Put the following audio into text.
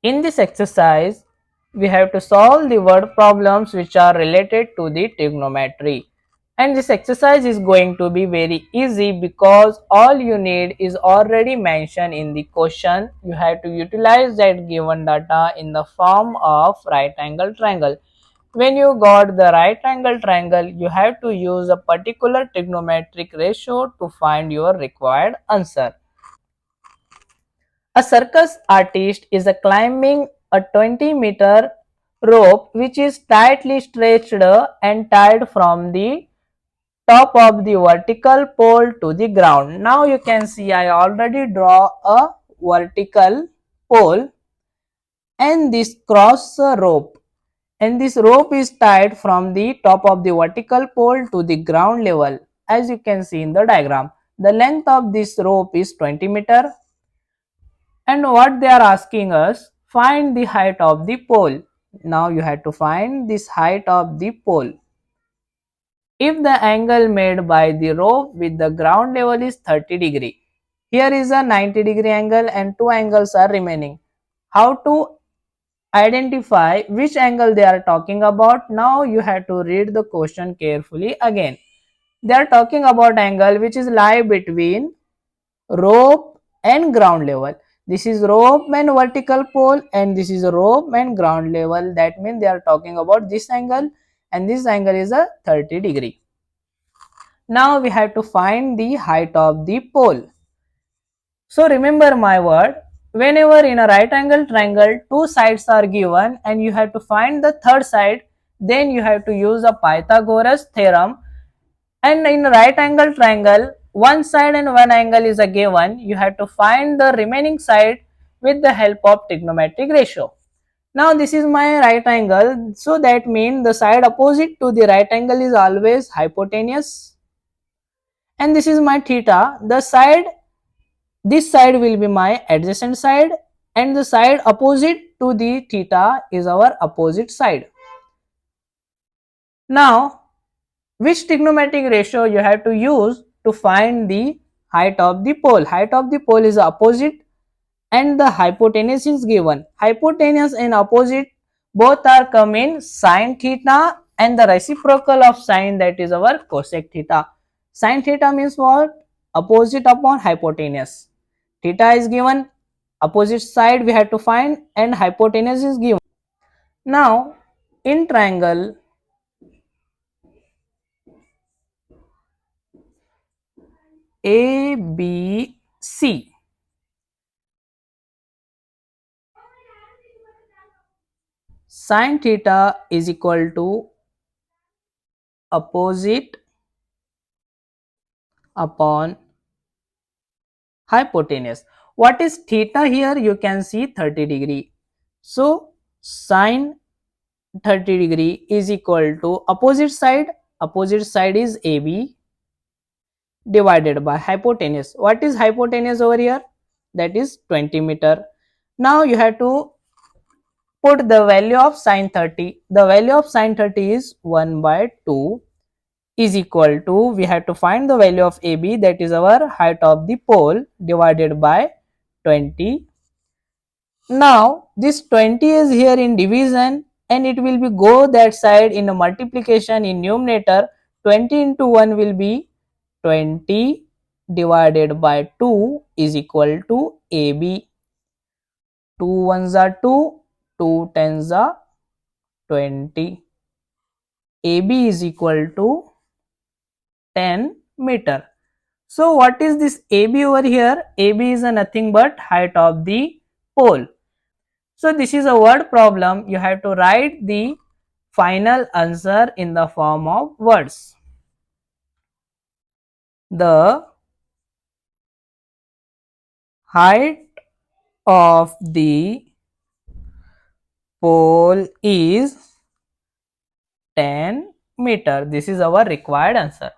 In this exercise, we have to solve the word problems which are related to the trigonometry. And this exercise is going to be very easy because all you need is already mentioned in the question. You have to utilize that given data in the form of right angle triangle. When you got the right angle triangle, you have to use a particular trigonometric ratio to find your required answer. A circus artist is climbing a 20-meter rope which is tightly stretched and tied from the top of the vertical pole to the ground. Now you can see I already draw a vertical pole and this cross rope, and this rope is tied from the top of the vertical pole to the ground level. As you can see in the diagram, the length of this rope is 20 meter. And what they are asking us, find the height of the pole. Now you have to find this height of the pole. If the angle made by the rope with the ground level is 30°, here is a 90° angle and two angles are remaining. How to identify which angle they are talking about? Now you have to read the question carefully again. They are talking about angle which is lie between rope and ground level. This is rope and vertical pole, and this is rope and ground level. That means they are talking about this angle, and this angle is a 30°. Now we have to find the height of the pole. So remember my word, whenever in a right angle triangle two sides are given and you have to find the third side, then you have to use a Pythagoras theorem. And in right angle triangle, one side and one angle is a given. You have to find the remaining side with the help of trigonometric ratio. Now this is my right angle, so that means the side opposite to the right angle is always hypotenuse. And this is my theta. This side will be my adjacent side, and the side opposite to the theta is our opposite side. Now which trigonometric ratio you have to use to find the height of the pole? Height of the pole is opposite and the hypotenuse is given. Hypotenuse and opposite both are come in sine theta, and the reciprocal of sine, that is our cosec theta. Sine theta means what? Opposite upon hypotenuse. Theta is given, opposite side we have to find, and hypotenuse is given. Now in triangle ABC, sine theta is equal to opposite upon hypotenuse. What is theta here? You can see 30°. So sine 30° is equal to opposite side. Opposite side is AB divided by hypotenuse. What is hypotenuse over here? That is 20 meter. Now you have to put the value of sine 30. The value of sine 30 is 1 by 2 is equal to, we have to find the value of AB, that is our height of the pole, divided by 20. Now this 20 is here in division and it will be go that side in a multiplication in numerator. 20 into 1 will be 20 divided by 2 is equal to AB. 2 ones are 2, 2 tens are 20. AB is equal to 10 meter. So what is this AB over here? AB is a nothing but height of the pole. So this is a word problem. You have to write the final answer in the form of words. The height of the pole is 10 meter. This is our required answer.